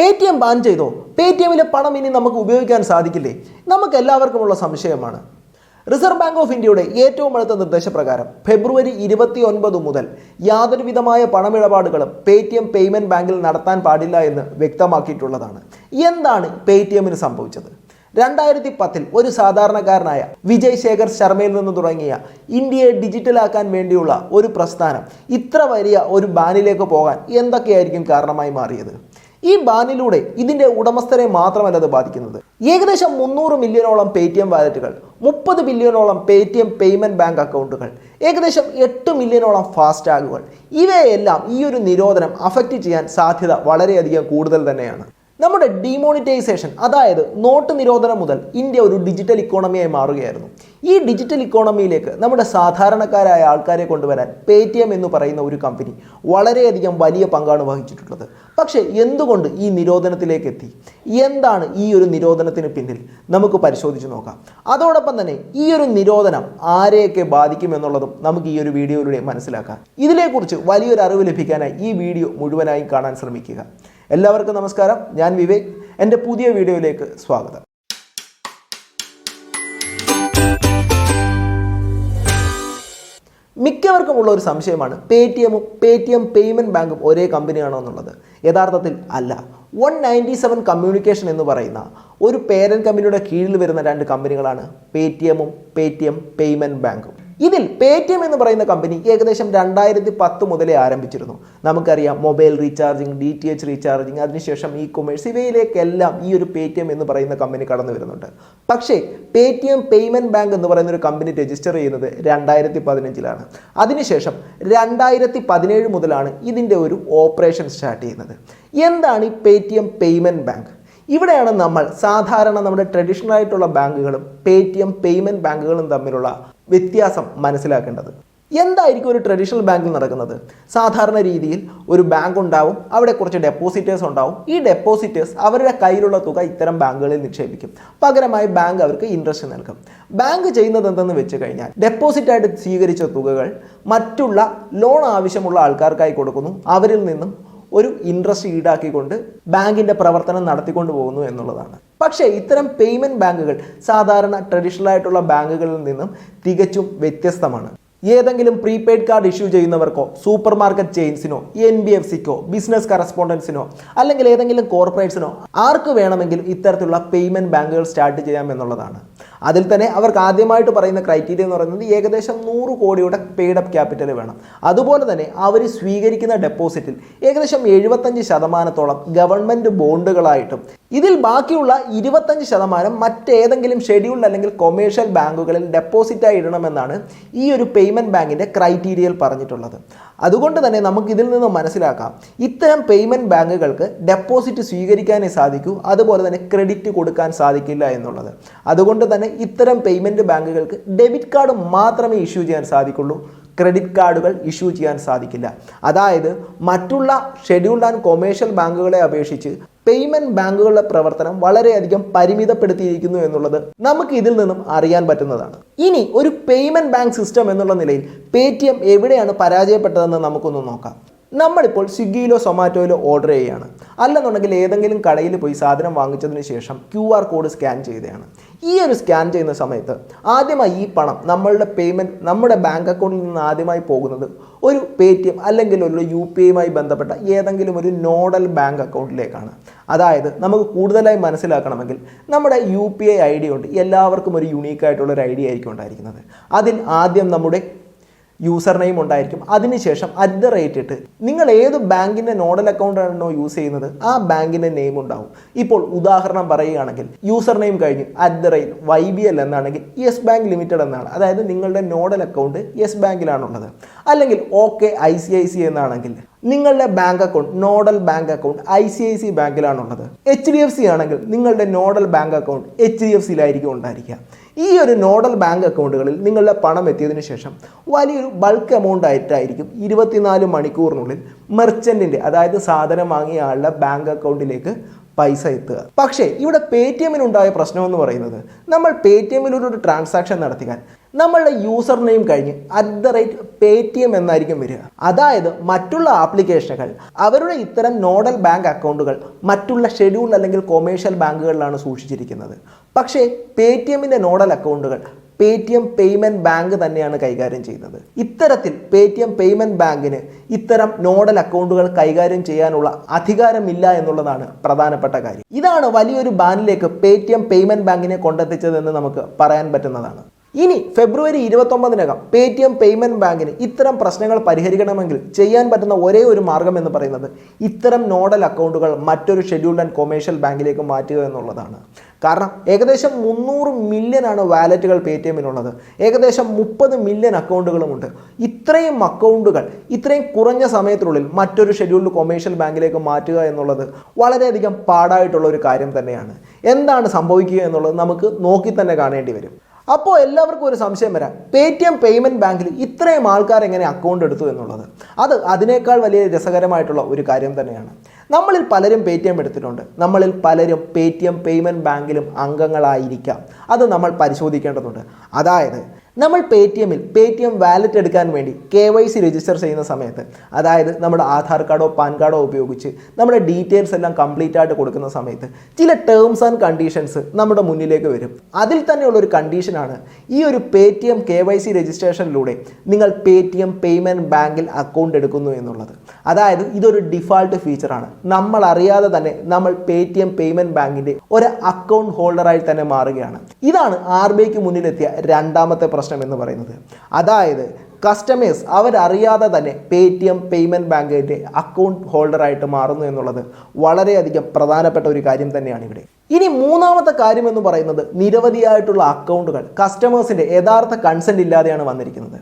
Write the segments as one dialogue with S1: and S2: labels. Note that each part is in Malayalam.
S1: പേടിഎം ബാൻ ചെയ്തോ? പേടിഎമ്മിലെ പണം ഇനി നമുക്ക് ഉപയോഗിക്കാൻ സാധിക്കില്ലേ? നമുക്ക് എല്ലാവർക്കുമുള്ള സംശയമാണ്. റിസർവ് ബാങ്ക് ഓഫ് ഇന്ത്യയുടെ ഏറ്റവും അടുത്ത നിർദ്ദേശപ്രകാരം ഫെബ്രുവരി 29 മുതൽ യാതൊരുവിധമായ പണമിടപാടുകളും പേടിഎം പേയ്മെന്റ് ബാങ്കിൽ നടത്താൻ പാടില്ല എന്ന് വ്യക്തമാക്കിയിട്ടുള്ളതാണ്. എന്താണ് പേടിഎമ്മിന് സംഭവിച്ചത്? 2010 ഒരു സാധാരണക്കാരനായ വിജയ് ശേഖർ ശർമ്മയിൽ നിന്ന് തുടങ്ങിയ ഇന്ത്യയെ ഡിജിറ്റലാക്കാൻ വേണ്ടിയുള്ള ഒരു പ്രസ്ഥാനം ഇത്ര വലിയ ഒരു ബാനിലേക്ക് പോകാൻ എന്തൊക്കെയായിരിക്കും കാരണമായി മാറിയത്? ഈ ബാനിലൂടെ ഇതിൻ്റെ ഉടമസ്ഥരെ മാത്രമല്ല അത് ബാധിക്കുന്നത്. ഏകദേശം 300 മില്യണോളം പേടിഎം വാലറ്റുകൾ, 30 ബില്യണോളം പേടിഎം പേയ്മെന്റ് ബാങ്ക് അക്കൗണ്ടുകൾ, ഏകദേശം 8 മില്യണോളം ഫാസ്ടാഗുകൾ, ഇവയെല്ലാം ഈ ഒരു നിരോധനം അഫക്റ്റ് ചെയ്യാൻ സാധ്യത വളരെയധികം കൂടുതൽ തന്നെയാണ്. നമ്മുടെ ഡിമോണിറ്റൈസേഷൻ, അതായത് നോട്ട് നിരോധനം മുതൽ ഇന്ത്യ ഒരു ഡിജിറ്റൽ ഇക്കോണമിയായി മാറുകയായിരുന്നു. ഈ ഡിജിറ്റൽ ഇക്കോണമിയിലേക്ക് നമ്മുടെ സാധാരണക്കാരായ ആൾക്കാരെ കൊണ്ടുവരാൻ പേടിഎം എന്ന് പറയുന്ന ഒരു കമ്പനി വളരെയധികം വലിയ പങ്കാണ് വഹിച്ചിട്ടുള്ളത്. പക്ഷേ എന്തുകൊണ്ട് ഈ നിരോധനത്തിലേക്ക് എത്തി? എന്താണ് ഈ ഒരു നിരോധനത്തിന് പിന്നിൽ? നമുക്ക് പരിശോധിച്ച് നോക്കാം. അതോടൊപ്പം തന്നെ ഈ ഒരു നിരോധനം ആരെയൊക്കെ ബാധിക്കുമെന്നുള്ളതും നമുക്ക് ഈ ഒരു വീഡിയോയിലൂടെ മനസ്സിലാക്കാം. ഇതിനെക്കുറിച്ച് വലിയൊരു അറിവ് ലഭിക്കാനായി ഈ വീഡിയോ മുഴുവനായി കാണാൻ ശ്രമിക്കുക. എല്ലാവർക്കും നമസ്കാരം, ഞാൻ വിവേക്. എൻ്റെ പുതിയ വീഡിയോയിലേക്ക് സ്വാഗതം. മിക്കവർക്കുമുള്ള ഒരു സംശയമാണ് പേടിഎമ്മും പേടിഎം പേയ്മെന്റ് ബാങ്കും ഒരേ കമ്പനിയാണോ എന്നുള്ളത്. യഥാർത്ഥത്തിൽ അല്ല. 197 കമ്മ്യൂണിക്കേഷൻ എന്ന് പറയുന്ന ഒരു പേരന്റ് കമ്പനിയുടെ കീഴിൽ വരുന്ന രണ്ട് കമ്പനികളാണ് പേടിഎമ്മും പേടിഎം പേയ്മെന്റ് ബാങ്കും. ഇതിൽ പേടിഎം എന്ന് പറയുന്ന കമ്പനി ഏകദേശം 2010 മുതലേ ആരംഭിച്ചിരുന്നു. നമുക്കറിയാം, മൊബൈൽ റീചാർജിങ്, DTH റീചാർജിങ്, അതിനുശേഷം കൊമേഴ്സ്, ഇവയിലേക്കെല്ലാം ഈ ഒരു പേടിഎം എന്ന് പറയുന്ന കമ്പനി കടന്നു വരുന്നുണ്ട്. പക്ഷേ പേടിഎം പേയ്മെന്റ് ബാങ്ക് എന്ന് പറയുന്ന ഒരു കമ്പനി രജിസ്റ്റർ ചെയ്യുന്നത് 2015-ലാണ്. അതിനുശേഷം 2017 മുതലാണ് ഇതിൻ്റെ ഒരു ഓപ്പറേഷൻ സ്റ്റാർട്ട് ചെയ്യുന്നത്. എന്താണ് ഈ പേടിഎം പേയ്മെന്റ് ബാങ്ക്? ഇവിടെയാണ് നമ്മൾ സാധാരണ നമ്മുടെ ട്രഡീഷണൽ ആയിട്ടുള്ള ബാങ്കുകളും പേടിഎം പേയ്മെന്റ് ബാങ്കുകളും തമ്മിലുള്ള വ്യത്യാസം മനസ്സിലാക്കേണ്ടത്. എന്തായിരിക്കും ഒരു ട്രഡീഷണൽ ബാങ്കിൽ നടക്കുന്നത്? സാധാരണ രീതിയിൽ ഒരു ബാങ്ക് ഉണ്ടാവും, അവിടെ കുറച്ച് ഡെപ്പോസിറ്റേഴ്സ് ഉണ്ടാവും. ഈ ഡെപ്പോസിറ്റേഴ്സ് അവരുടെ കയ്യിലുള്ള തുക ഇത്തരം ബാങ്കുകളിൽ നിക്ഷേപിക്കും. പകരമായി ബാങ്ക് അവർക്ക് ഇൻട്രസ്റ്റ് നൽകും. ബാങ്ക് ചെയ്യുന്നത് എന്തെന്ന് വെച്ച് കഴിഞ്ഞാൽ ഡെപ്പോസിറ്റായിട്ട് സ്വീകരിച്ച തുകകൾ മറ്റുള്ള ലോൺ ആവശ്യമുള്ള ആൾക്കാർക്കായി കൊടുക്കുന്നു. അവരിൽ നിന്നും ഒരു ഇൻട്രസ്റ്റ് ഈടാക്കിക്കൊണ്ട് ബാങ്കിൻ്റെ പ്രവർത്തനം നടത്തിക്കൊണ്ടു പോകുന്നു എന്നുള്ളതാണ്. പക്ഷേ ഇത്തരം പേയ്മെന്റ് ബാങ്കുകൾ സാധാരണ ട്രഡീഷണൽ ആയിട്ടുള്ള ബാങ്കുകളിൽ നിന്നും തികച്ചും വ്യത്യസ്തമാണ്. ഏതെങ്കിലും പ്രീപെയ്ഡ് കാർഡ് ഇഷ്യൂ ചെയ്യുന്നവർക്കോ, സൂപ്പർ മാർക്കറ്റ് ചെയിൻസിനോ, NBFCക്കോ, ബിസിനസ് കറസ്പോണ്ടൻസിനോ, അല്ലെങ്കിൽ ഏതെങ്കിലും കോർപ്പറേറ്റ്സിനോ ആർക്ക് വേണമെങ്കിലും ഇത്തരത്തിലുള്ള പേയ്മെന്റ് ബാങ്കുകൾ സ്റ്റാർട്ട് ചെയ്യാം എന്നുള്ളതാണ്. അതിൽ തന്നെ അവർക്ക് ആദ്യമായിട്ട് പറയുന്ന ക്രൈറ്റീരിയ എന്ന് പറയുന്നത് ഏകദേശം 100 കോടിയുടെ പെയ്ഡ് അപ്പ് ക്യാപിറ്റൽ വേണം. അതുപോലെ തന്നെ അവർ സ്വീകരിക്കുന്ന ഡെപ്പോസിറ്റിൽ ഏകദേശം 75% ഗവൺമെൻറ് ബോണ്ടുകളായിട്ടും ഇതിൽ ബാക്കിയുള്ള 25% മറ്റേതെങ്കിലും ഷെഡ്യൂൾഡ് അല്ലെങ്കിൽ കൊമേഴ്ഷ്യൽ ബാങ്കുകളിൽ ഡെപ്പോസിറ്റായി ഇടണമെന്നാണ് ഈ ഒരു പേയ്മെന്റ് ബാങ്കിൻ്റെ ക്രൈറ്റീരിയയിൽ പറഞ്ഞിട്ടുള്ളത്. അതുകൊണ്ട് തന്നെ നമുക്ക് ഇതിൽ നിന്ന് മനസ്സിലാക്കാം, ഇത്തരം പേയ്മെന്റ് ബാങ്കുകൾക്ക് ഡെപ്പോസിറ്റ് സ്വീകരിക്കാനേ സാധിക്കൂ, അതുപോലെ തന്നെ ക്രെഡിറ്റ് കൊടുക്കാൻ സാധിക്കില്ല എന്നുള്ളത്. അതുകൊണ്ട് തന്നെ ഇത്തരം പേയ്മെന്റ് ബാങ്കുകൾക്ക് ഡെബിറ്റ് കാർഡ് മാത്രമേ ഇഷ്യൂ ചെയ്യാൻ സാധിക്കുള്ളൂ, ക്രെഡിറ്റ് കാർഡുകൾ ഇഷ്യൂ ചെയ്യാൻ സാധിക്കില്ല. അതായത് മറ്റുള്ള ഷെഡ്യൂൾഡ് ആൻഡ് കൊമേഴ്ഷ്യൽ ബാങ്കുകളെ അപേക്ഷിച്ച് പേയ്മെന്റ് ബാങ്കുകളുടെ പ്രവർത്തനം വളരെയധികം പരിമിതപ്പെടുത്തിയിരിക്കുന്നു എന്നുള്ളത് നമുക്ക് ഇതിൽ നിന്നും അറിയാൻ പറ്റുന്നതാണ്. ഇനി ഒരു പേയ്മെന്റ് ബാങ്ക് സിസ്റ്റം എന്നുള്ള നിലയിൽ പേടിഎം എവിടെയാണ് പരാജയപ്പെട്ടതെന്ന് നമുക്കൊന്ന് നോക്കാം. നമ്മളിപ്പോൾ സ്വിഗ്ഗിയിലോ സൊമാറ്റോയിലോ ഓർഡർ ചെയ്യുകയാണ്, അല്ലെന്നുണ്ടെങ്കിൽ ഏതെങ്കിലും കടയിൽ പോയി സാധനം വാങ്ങിച്ചതിന് ശേഷം QR കോഡ് സ്കാൻ ചെയ്തതാണ്. ഈ ഒരു സ്കാൻ ചെയ്യുന്ന സമയത്ത് ആദ്യമായി ഈ പണം നമ്മുടെ ബാങ്ക് അക്കൗണ്ടിൽ നിന്ന് ആദ്യമായി പോകുന്നത് ഒരു പേടിഎം അല്ലെങ്കിൽ ഒരു UPI ബന്ധപ്പെട്ട ഏതെങ്കിലും ഒരു നോഡൽ ബാങ്ക് അക്കൗണ്ടിലേക്കാണ്. അതായത് നമുക്ക് കൂടുതലായി മനസ്സിലാക്കണമെങ്കിൽ നമ്മുടെ UPI ID ഉണ്ട്, എല്ലാവർക്കും ഒരു യുണീക്കായിട്ടുള്ളൊരു ID ആയിരിക്കും ഉണ്ടായിരിക്കുന്നത്. അതിൽ ആദ്യം നമ്മുടെ യൂസർ നെയിം ഉണ്ടായിരിക്കും. അതിനുശേഷം @ ഇട്ട് നിങ്ങൾ ഏത് ബാങ്കിൻ്റെ നോഡൽ അക്കൗണ്ടാണോ യൂസ് ചെയ്യുന്നത് ആ ബാങ്കിൻ്റെ നെയിം ഉണ്ടാവും. ഇപ്പോൾ ഉദാഹരണം പറയുകയാണെങ്കിൽ യൂസർ നെയിം കഴിഞ്ഞ് @YBL എന്നാണെങ്കിൽ യെസ് ബാങ്ക് ലിമിറ്റഡ് എന്നാണ്. അതായത് നിങ്ങളുടെ നോഡൽ അക്കൗണ്ട് യെസ് ബാങ്കിലാണുള്ളത്. അല്ലെങ്കിൽ ICIC എന്നാണെങ്കിൽ നിങ്ങളുടെ bank account, nodal bank account ICIC ബാങ്കിലാണുള്ളത്. HDFC ആണെങ്കിൽ നിങ്ങളുടെ നോഡൽ ബാങ്ക് അക്കൗണ്ട് HDFCയിലായിരിക്കും ഉണ്ടായിരിക്കുക. ഈ ഒരു നോഡൽ ബാങ്ക് അക്കൗണ്ടുകളിൽ നിങ്ങളുടെ പണം എത്തിയതിനു ശേഷം വലിയൊരു ബൾക്ക് എമൗണ്ട് ആയിട്ടായിരിക്കും 24 മണിക്കൂറിനുള്ളിൽ മെർച്ചൻറ്റിൻ്റെ, അതായത് സാധനം വാങ്ങിയ ആളുടെ ബാങ്ക് അക്കൗണ്ടിലേക്ക് പൈസ എത്തുക. പക്ഷേ ഇവിടെ പേടിഎമ്മിനുണ്ടായ പ്രശ്നം എന്ന് പറയുന്നത്, നമ്മൾ പേടിഎമ്മിലൊരു ട്രാൻസാക്ഷൻ നടത്തിയാൽ നമ്മളുടെ യൂസർ നെയിം കഴിഞ്ഞ് @Paytm എന്നായിരിക്കും വരിക. അതായത് മറ്റുള്ള ആപ്ലിക്കേഷനുകൾ അവരുടെ ഇത്തരം നോഡൽ ബാങ്ക് അക്കൗണ്ടുകൾ മറ്റുള്ള ഷെഡ്യൂൾഡ് അല്ലെങ്കിൽ കൊമേഴ്ഷ്യൽ ബാങ്കുകളിലാണ് സൂക്ഷിച്ചിരിക്കുന്നത്. പക്ഷേ പേടിഎമ്മിൻ്റെ നോഡൽ അക്കൗണ്ടുകൾ പേടിഎം പേയ്മെൻറ്റ് ബാങ്ക് തന്നെയാണ് കൈകാര്യം ചെയ്യുന്നത്. ഇത്തരത്തിൽ പേടിഎം പേയ്മെൻറ്റ് ബാങ്കിന് ഇത്തരം നോഡൽ അക്കൗണ്ടുകൾ കൈകാര്യം ചെയ്യാനുള്ള അധികാരമില്ല എന്നുള്ളതാണ് പ്രധാനപ്പെട്ട കാര്യം. ഇതാണ് വലിയൊരു ബാനിലേക്ക് പേടിഎം പേയ്മെൻറ്റ് ബാങ്കിനെ കൊണ്ടെത്തിച്ചതെന്ന് നമുക്ക് പറയാൻ പറ്റുന്നതാണ്. ഇനി ഫെബ്രുവരി 29-നകം പേടിഎം പേയ്മെൻറ്റ് ബാങ്കിന് ഇത്തരം പ്രശ്നങ്ങൾ പരിഹരിക്കണമെങ്കിൽ ചെയ്യാൻ പറ്റുന്ന ഒരേ ഒരു മാർഗം എന്ന് പറയുന്നത് ഇത്തരം നോഡൽ അക്കൗണ്ടുകൾ മറ്റൊരു ഷെഡ്യൂൾഡ് ആൻഡ് കൊമേഴ്ഷ്യൽ ബാങ്കിലേക്ക് മാറ്റുക എന്നുള്ളതാണ്. കാരണം ഏകദേശം 300 മില്യൺ വാലറ്റുകൾ പേടിഎമ്മിനുള്ളത്. ഏകദേശം 30 മില്യൺ അക്കൗണ്ടുകളുമുണ്ട്. ഇത്രയും അക്കൗണ്ടുകൾ ഇത്രയും കുറഞ്ഞ സമയത്തിനുള്ളിൽ മറ്റൊരു ഷെഡ്യൂൾഡ് കൊമേഴ്ഷ്യൽ ബാങ്കിലേക്ക് മാറ്റുക എന്നുള്ളത് വളരെയധികം പാടായിട്ടുള്ള ഒരു കാര്യം തന്നെയാണ്. എന്താണ് സംഭവിക്കുക എന്നുള്ളത് നമുക്ക് നോക്കി തന്നെ കാണേണ്ടി വരും. അപ്പോൾ എല്ലാവർക്കും ഒരു സംശയം വരാം, പേടിഎം പേയ്മെൻറ്റ് ബാങ്കിൽ ഇത്രയും ആൾക്കാർ എങ്ങനെ അക്കൗണ്ട് എടുത്തു എന്നുള്ളത്. അതിനേക്കാൾ വലിയ രസകരമായിട്ടുള്ള ഒരു കാര്യം തന്നെയാണ്. നമ്മളിൽ പലരും പേടിഎം എടുത്തിട്ടുണ്ട്. നമ്മളിൽ പലരും പേടിഎം പേയ്മെൻറ്റ് ബാങ്കിലും അംഗങ്ങളായിരിക്കാം. അത് നമ്മൾ പരിശോധിക്കേണ്ടതുണ്ട്. അതായത് നമ്മൾ പേടിഎം വാലറ്റ് എടുക്കാൻ വേണ്ടി KYC രജിസ്റ്റർ ചെയ്യുന്ന സമയത്ത്, അതായത് നമ്മുടെ ആധാർ കാർഡോ പാൻ കാർഡോ ഉപയോഗിച്ച് നമ്മുടെ ഡീറ്റെയിൽസ് എല്ലാം കംപ്ലീറ്റ് ആയിട്ട് കൊടുക്കുന്ന സമയത്ത് ചില ടേംസ് ആൻഡ് കണ്ടീഷൻസ് നമ്മുടെ മുന്നിലേക്ക് വരും. അതിൽ തന്നെയുള്ളൊരു കണ്ടീഷനാണ് ഈ ഒരു പേടിഎം KYC രജിസ്ട്രേഷനിലൂടെ നിങ്ങൾ പേടിഎം പേയ്മെൻറ്റ് ബാങ്കിൽ അക്കൗണ്ട് എടുക്കുന്നു എന്നുള്ളത്. അതായത് ഇതൊരു ഡിഫാൾട്ട് ഫീച്ചറാണ്. നമ്മൾ അറിയാതെ തന്നെ നമ്മൾ പേടിഎം പേയ്മെൻറ്റ് ബാങ്കിൻ്റെ ഒരു അക്കൗണ്ട് ഹോൾഡറായി തന്നെ മാറുകയാണ്. ഇതാണ് RBIക്ക് മുന്നിലെത്തിയ രണ്ടാമത്തെ പ്രശ്നം എന്ന് പറയുന്നത്. അതായത് കസ്റ്റമേഴ്സ് അവരറിയാതെ തന്നെ പേടിഎം പേയ്മെൻറ്റ് ബാങ്കിൻ്റെ അക്കൗണ്ട് ഹോൾഡറായിട്ട് മാറുന്നു എന്നുള്ളത് വളരെയധികം പ്രധാനപ്പെട്ട ഒരു കാര്യം തന്നെയാണ് ഇവിടെ. ഇനി മൂന്നാമത്തെ കാര്യം എന്ന് പറയുന്നത് നിരവധിയായിട്ടുള്ള അക്കൗണ്ടുകൾ കസ്റ്റമേഴ്സിൻ്റെ യഥാർത്ഥ കൺസെൻറ്റ് ഇല്ലാതെയാണ് വന്നിരിക്കുന്നത്.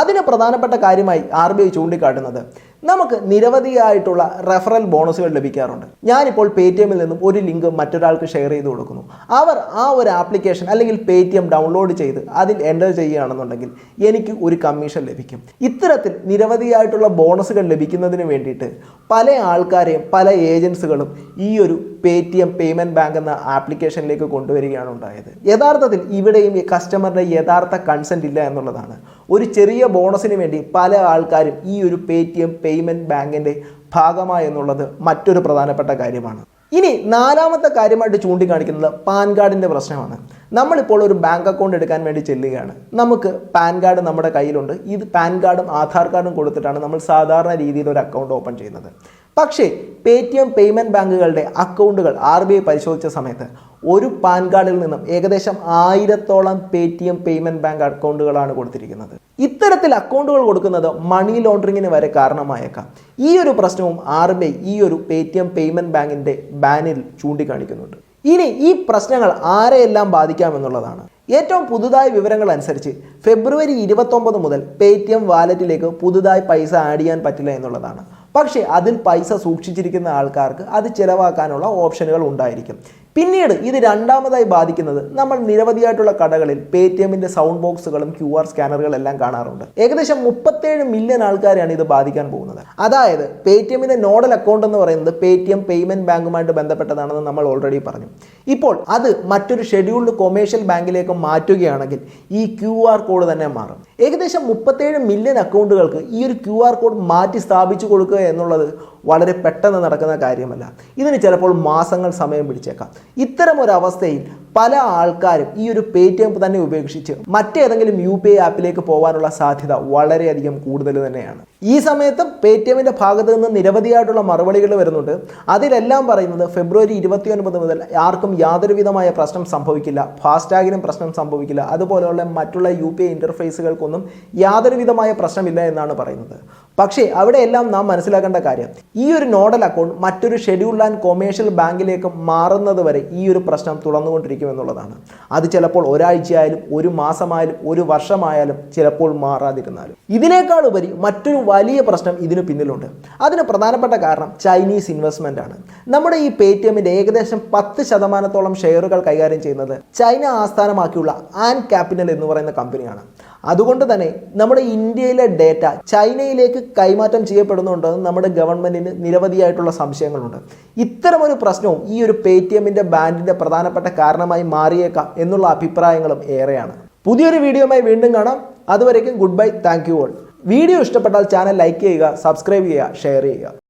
S1: അതിന് പ്രധാനപ്പെട്ട കാര്യമായി RBI ചൂണ്ടിക്കാട്ടുന്നത് നമുക്ക് നിരവധിയായിട്ടുള്ള റെഫറൽ ബോണസുകൾ ലഭിക്കാറുണ്ട്. ഞാനിപ്പോൾ പേടിഎമ്മിൽ നിന്നും ഒരു ലിങ്ക് മറ്റൊരാൾക്ക് ഷെയർ ചെയ്ത് കൊടുക്കുന്നു. അവർ ആ ഒരു ആപ്ലിക്കേഷൻ അല്ലെങ്കിൽ പേടിഎം ഡൗൺലോഡ് ചെയ്ത് അതിൽ എൻ്റർ ചെയ്യുകയാണെന്നുണ്ടെങ്കിൽ എനിക്ക് ഒരു കമ്മീഷൻ ലഭിക്കും. ഇത്തരത്തിൽ നിരവധിയായിട്ടുള്ള ബോണസുകൾ ലഭിക്കുന്നതിന് വേണ്ടിയിട്ട് പല ആൾക്കാരെയും പല ഏജൻസികളും ഈ ഒരു പേടിഎം പേയ്മെൻറ്റ് ബാങ്ക് എന്ന ആപ്ലിക്കേഷനിലേക്ക് കൊണ്ടുവരികയാണ് ഉണ്ടായത്. യഥാർത്ഥത്തിൽ ഇവിടെയും കസ്റ്റമറിൻ്റെ യഥാർത്ഥ കൺസെൻറ്റ് ഇല്ല എന്നുള്ളതാണ്. ഒരു ചെറിയ ബോണസിന് വേണ്ടി പല ആൾക്കാരും ഈ ഒരു പേടിഎം പേയ്മെൻറ്റ് ബാങ്കിൻ്റെ ഭാഗമായി എന്നുള്ളത് മറ്റൊരു പ്രധാനപ്പെട്ട കാര്യമാണ്. ഇനി നാലാമത്തെ കാര്യമായിട്ട് ചൂണ്ടിക്കാണിക്കുന്നത് പാൻ കാർഡിൻ്റെ പ്രശ്നമാണ്. നമ്മളിപ്പോൾ ഒരു ബാങ്ക് അക്കൗണ്ട് എടുക്കാൻ വേണ്ടി ചെല്ലുകയാണ്. നമുക്ക് പാൻ കാർഡ് നമ്മുടെ കയ്യിലുണ്ട്. ഇത് പാൻ കാർഡും ആധാർ കാർഡും കൊടുത്തിട്ടാണ് നമ്മൾ സാധാരണ രീതിയിൽ ഒരു അക്കൗണ്ട് ഓപ്പൺ ചെയ്യുന്നത്. പക്ഷേ പേടിഎം പേയ്മെൻറ്റ് ബാങ്കുകളുടെ അക്കൗണ്ടുകൾ RBI പരിശോധിച്ച സമയത്ത് ഒരു പാൻ കാർഡിൽ നിന്നും ഏകദേശം 1000-ഓളം പേടിഎം പേയ്മെൻറ്റ് ബാങ്ക് അക്കൗണ്ടുകളാണ് കൊടുത്തിരിക്കുന്നത്. ഇത്തരത്തിൽ അക്കൗണ്ടുകൾ കൊടുക്കുന്നത് മണി ലോണ്ടറിങ്ങിന് വരെ കാരണമായേക്കാം. ഈ ഒരു പ്രശ്നവും RBI ഈ ഒരു പേടിഎം പേയ്മെൻറ്റ് ബാങ്കിൻ്റെ ബാനിൽ ചൂണ്ടിക്കാണിക്കുന്നുണ്ട്. ഇനി ഈ പ്രശ്നങ്ങൾ ആരെയെല്ലാം ബാധിക്കാമെന്നുള്ളതാണ്. ഏറ്റവും പുതുതായ വിവരങ്ങൾ അനുസരിച്ച് ഫെബ്രുവരി 29 മുതൽ പേടിഎം വാലറ്റിലേക്ക് പുതുതായി പൈസ ആഡ് ചെയ്യാൻ പറ്റില്ല എന്നുള്ളതാണ്. പക്ഷേ അതിൽ പൈസ സൂക്ഷിച്ചിരിക്കുന്ന ആൾക്കാർക്ക് അത് ചിലവാക്കാനുള്ള ഓപ്ഷനുകൾ ഉണ്ടായിരിക്കും. പിന്നീട് ഇത് രണ്ടാമതായി ബാധിക്കുന്നത് നമ്മൾ നിരവധിയായിട്ടുള്ള കടകളിൽ പേടിഎമ്മിൻ്റെ സൗണ്ട് ബോക്സുകളും QR സ്കാനറുകളെല്ലാം കാണാറുണ്ട്. ഏകദേശം 37 മില്യൺ ആൾക്കാരെയാണ് ഇത് ബാധിക്കാൻ പോകുന്നത്. അതായത് പേടിഎമ്മിൻ്റെ നോഡൽ അക്കൗണ്ട് എന്ന് പറയുന്നത് പേടിഎം പേയ്മെൻറ്റ് ബാങ്കുമായിട്ട് ബന്ധപ്പെട്ടതാണെന്ന് നമ്മൾ ഓൾറെഡി പറഞ്ഞു. ഇപ്പോൾ അത് മറ്റൊരു ഷെഡ്യൂൾഡ് കൊമേഴ്ഷ്യൽ ബാങ്കിലേക്ക് മാറ്റുകയാണെങ്കിൽ ഈ QR കോഡ് തന്നെ മാറും. ഏകദേശം 37 മില്യൺ അക്കൗണ്ടുകൾക്ക് ഈ ഒരു QR കോഡ് മാറ്റി സ്ഥാപിച്ചു കൊടുക്കുക എന്നുള്ളത് വളരെ പെട്ടെന്ന് നടക്കുന്ന കാര്യമല്ല. ഇതിന് ചിലപ്പോൾ മാസങ്ങൾ സമയം പിടിച്ചേക്കാം. ഇത്തരം ഒരു അവസ്ഥയിൽ പല ആൾക്കാരും ഈ ഒരു പേടിഎം തന്നെ ഉപേക്ഷിച്ച് മറ്റേതെങ്കിലും UPI ആപ്പിലേക്ക് പോകാനുള്ള സാധ്യത വളരെയധികം കൂടുതൽ തന്നെയാണ്. ഈ സമയത്തും പേടിഎമ്മിൻ്റെ ഭാഗത്ത് നിന്ന് നിരവധിയായിട്ടുള്ള മറുപടികൾ വരുന്നുണ്ട്. അതിലെല്ലാം പറയുന്നത് ഫെബ്രുവരി 29 മുതൽ ആർക്കും യാതൊരുവിധമായ പ്രശ്നം സംഭവിക്കില്ല, ഫാസ്ടാഗിനും പ്രശ്നം സംഭവിക്കില്ല, അതുപോലെയുള്ള മറ്റുള്ള UPI ഇൻ്റർഫേസുകൾക്കൊന്നും യാതൊരുവിധമായ പ്രശ്നമില്ല എന്നാണ് പറയുന്നത്. പക്ഷേ അവിടെയെല്ലാം നാം മനസ്സിലാക്കേണ്ട കാര്യം ഈ ഒരു നോഡൽ അക്കൗണ്ട് മറ്റൊരു ഷെഡ്യൂൾഡ് ആൻഡ് കൊമേഴ്ഷ്യൽ ബാങ്കിലേക്ക് മാറുന്നത് വരെ ഈ ഒരു പ്രശ്നം തുടർന്നുകൊണ്ടിരിക്കും എന്നുള്ളതാണ്. അത് ചിലപ്പോൾ ഒരാഴ്ചയായാലും ഒരു മാസമായാലും ഒരു വർഷമായാലും ചിലപ്പോൾ മാറാതിരുന്നാലും. ഇതിനേക്കാൾ ഉപരി മറ്റൊരു വലിയ പ്രശ്നം ഇതിനു പിന്നിലുണ്ട്. അതിന് പ്രധാനപ്പെട്ട കാരണം ചൈനീസ് ഇൻവെസ്റ്റ്മെൻ്റ് ആണ്. നമ്മുടെ ഈ പേടിഎമ്മിൻ്റെ ഏകദേശം 10% ഷെയറുകൾ കൈകാര്യം ചെയ്യുന്നത് ചൈന ആസ്ഥാനമാക്കിയുള്ള ആൻ ക്യാപിറ്റൽ എന്ന് പറയുന്ന കമ്പനിയാണ്. അതുകൊണ്ട് തന്നെ നമ്മുടെ ഇന്ത്യയിലെ ഡേറ്റ ചൈനയിലേക്ക് കൈമാറ്റം ചെയ്യപ്പെടുന്നുണ്ടെന്ന് നമ്മുടെ ഗവൺമെൻറ്റിന് നിരവധിയായിട്ടുള്ള സംശയങ്ങളുണ്ട്. ഇത്തരമൊരു പ്രശ്നവും ഈ ഒരു പേടിഎമ്മിൻ്റെ ബാൻഡിൻ്റെ പ്രധാനപ്പെട്ട കാരണമായി മാറിയേക്കാം എന്നുള്ള അഭിപ്രായങ്ങളും ഏറെയാണ്. പുതിയൊരു വീഡിയോയുമായി വീണ്ടും കാണാം. അതുവരേക്കും good bye, thank you all. Video ഇഷ്ടപ്പെട്ടാൽ ചാനൽ ലൈക്ക് ചെയ്യുക, സബ്സ്ക്രൈബ് ചെയ്യുക, ഷെയർ ചെയ്യുക.